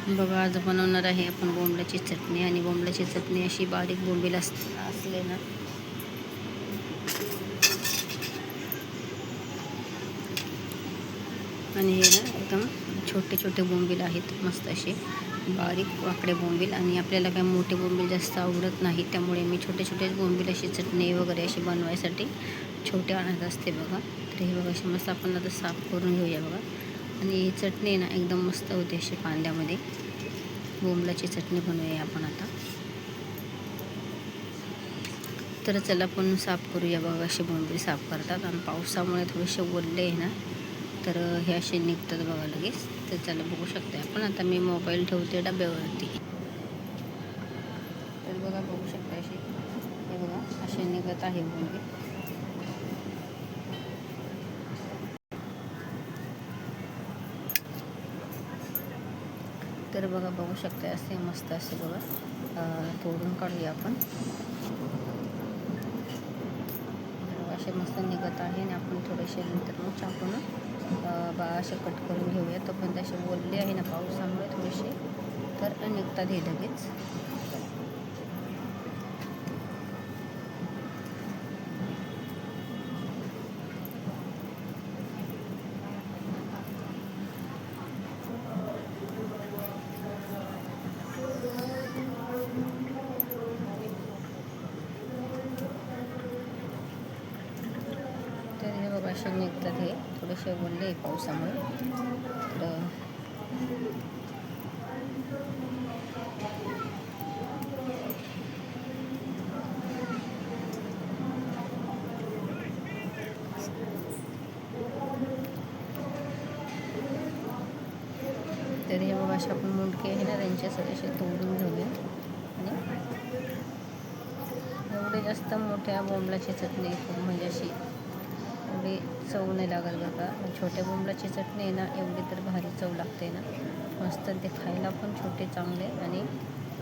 बघा, आज बनवणार आहे आपण बोंबलाची चटणी. आणि बोंबलाची चटणी अशी बारीक बोंबील असले ना, आणि हे ना एकदम छोटे छोटे बोंबील आहेत, मस्त असे बारीक वाकडे बोंबील. आणि आपल्याला काय मोठे बोंबील जास्त आवडत नाही, त्यामुळे मी छोटे छोटे बोंबील अशी चटणी वगैरे अशी बनवायसाठी छोटे आणत असते बघा. तर हे बघा अशी मस्त आपण आता साफ करून घेऊया बघा. आणि ही चटणी ना एकदम मस्त होते अशी कांद्यामध्ये. बोंबलाची चटणी बनवूया आपण आता. तर चला आपण साफ करूया बघा. असे बोंबील साफ करतात आणि पावसामुळे थोडेसे ओले आहे ना, तर हे असे निघतात बघा लगेच. तर चला बघू शकते आपण. आता मी मोबाईल ठेवते डब्यावरती. तर बघा, बघू शकता असे, हे बघा असे निघत आहे बोंबील. तर बघा, बघू शकता असे मस्त असे बघा तोडून काढूया आपण. असे मस्त निघत आहे आणि आपण थोडेसे नंतर मग चाकून असे कट करून घेऊया. तोपर्यंत असे ओले आहे ना पावसामुळे थोडेसे, तर निघतात हे लगेच. तर हे बघा असे निघतात, हे थोडेसे ओले आहे पावसामुळे. तर हे बघा असे आपण मुंडके आहे ना त्यांचे असे तोडून घेऊया. आणि एवढे जास्त मोठ्या बोंबलाची चटणी म्हणजे अशी एवढी चव नाही लागत बघा. छोट्या बोंबलाची चटणी आहे ना, एवढी तर भारी चव लागते ना मस्त. ते खायला पण छोटे चांगले, आणि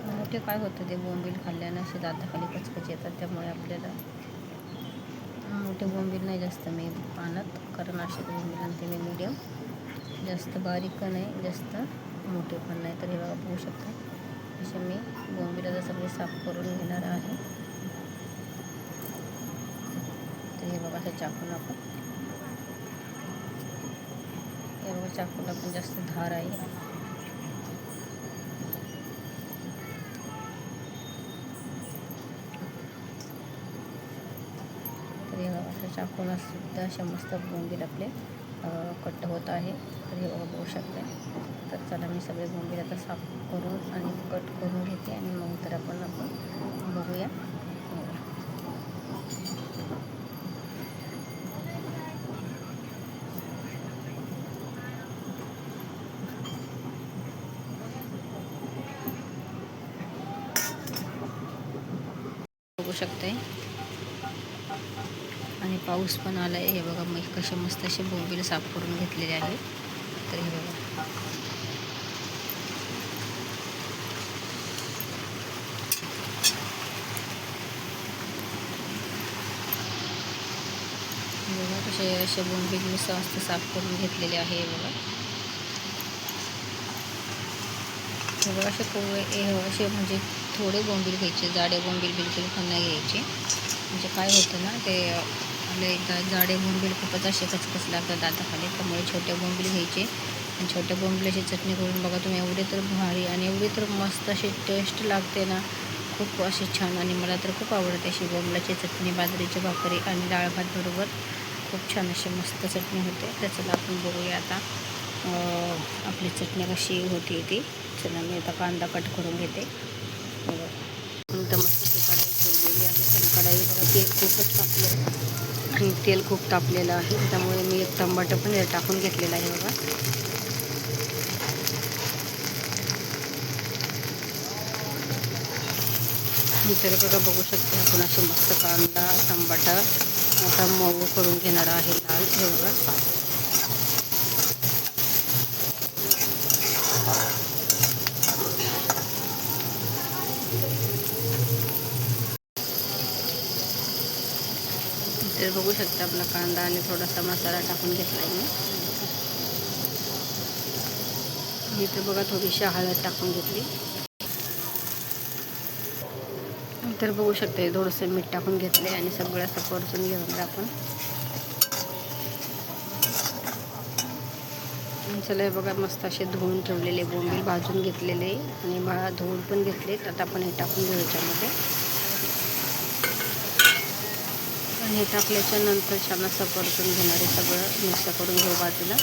मोठे काय होतं ते बोंबील खाल्ल्यानं असे दाताखाली कचकच येतात. त्यामुळे आपल्याला मोठे बोंबील नाही जास्त मी आणत, कारण असे बोंबील आणते मी मीडियम, जास्त बारीक नाही, जास्त मोठे पण नाही. तर हे बघा बघू शकता असे मी बोंबीला सगळे साफ करून घेणार आहे. तर हे बघा असं चाकून आपण, हे बघा चाकूला पण जास्त धार आहे. तर हे बघा असं चाकूला सुद्धा अशा मस्त बोंबील आपले कट होत आहे. तर हे बघा बघू शकता. तर चला मी सगळे बोंबील आता साफ करून आणि कट करून घेते, आणि मग तर आपण बघूया. बघू शकते. आणि पाऊस पण आला आहे. हे बघा मी कसे मस्त असे बोंबील साफ करून घेतलेले आहे. तर हे बघा कसे असे बोंबील मी मस्त साफ करून घेतलेले आहे. हे बघा असे असे म्हणजे थोडे बोंबील घ्यायचे, जाडे बोंबील बिलकुल पण नाही घ्यायचे. म्हणजे काय होतं ना, ते एकदा जाडे बोंबील खूपच असे कचकच लागतात दाताखाली. त्यामुळे छोटे बोंबील घ्यायचे, आणि छोट्या बोंबीलाची चटणी करून बघा तुम्ही. एवढे तर भारी आणि एवढी तर मस्त अशी टेस्ट लागते ना, खूप अशी छान. आणि मला तर खूप आवडते अशी बोंबलाची चटणी, बाजरीची भाकरी आणि डाळ भात बरोबर खूप छान अशी मस्त चटणी होते. त्याच्याला आपण बघूया आता आपली चटणी कशी होती ती. चला मी आता कांदा कट करून घेते. तर मस्त कढाई ठेवलेली आहे, आणि कढाई बघा तेल खूपच तापलं, आणि तेल खूप तापलेलं आहे. त्यामुळे मी एक टमाटर पण टाकून घेतलेला आहे बघा. तर बघा बघू शकते आपण असे मस्त कांदा टमाटर आता मऊ करून घेणार आहे लाल. हे बघा तर बघू शकता आपला कांदा आणि थोडासा मसाला टाकून घेतला आहे मी. इथं बघा थोडीशी हळद टाकून घेतली. तर बघू शकते थोडंसं मीठ टाकून घेतले आणि सगळं असं परतून घेऊन आपण. चला बघा मस्त असे धुवून ठेवलेले बोंबील भाजून घेतलेले आणि धुवून पण घेतलेत. आता आपण हे टाकून घेऊ याच्यामध्ये आणि हे टाकल्याच्या नंतर छान असं परतून घेणारे सगळं मिक्स करून घेऊ बाजूला.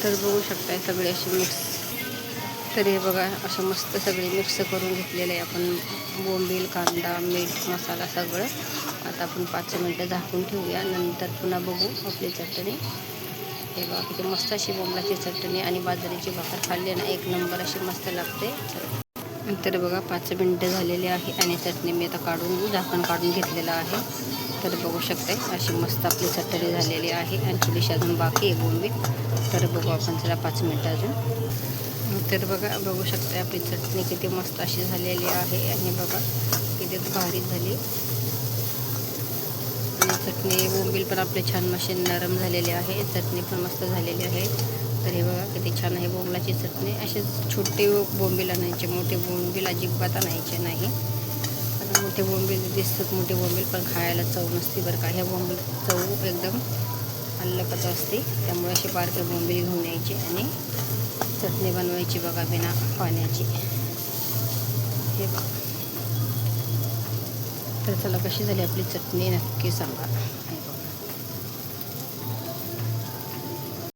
तर बघू शकताय सगळे असे मिक्स. तर हे बघा असं मस्त सगळे मिक्स करून घेतलेले आहे आपण बोंबील, कांदा, मीठ, मसाला सगळं. आता आपण 5 मिनटं झाकून ठेवूया. नंतर पुन्हा बघू आपली चटणी. हे बघा किती मस्त अशी बोंबलाची चटणी आणि बाजरीची भाकर खाल्ली ना एक नंबर अशी मस्त लागते. तर बघा 5 मिनटं झालेली आहे आणि चटणी मी आता झाकण काढून घेतलेलं आहे. तर बघू शकते अशी मस्त आपली चटणी झालेली आहे आणि थोडीशी अजून बाकी आहे बोंबील. तर बघू आपण जरा 5 मिनटं अजून. तर बघू शकता आपली चटणी किती मस्त अशी झालेली आहे आणि बघा किती भारी झाली. आणि चटणी बोंबील पण आपले छान मशीन नरम झालेले आहे. चटणी पण मस्त झालेली आहे. तर हे बघा किती छान आहे बोंबलाची चटणी. असे छोटे बोंबील आणायचे, मोठे बोंबील अजिबात आणायचे नाही. कारण मोठे बोंबील दिसतात मोठे बोंबील पण खायला चव नसते बरं का. ह्या बोंबील चव एकदम हलकट असते. त्यामुळे असे बारके बोंबील घेऊन यायचे आणि चटणी बनवायची बघा बिना पाण्याची. हे बघा. तर चला कशी झाली आपली चटणी नक्की सांगा.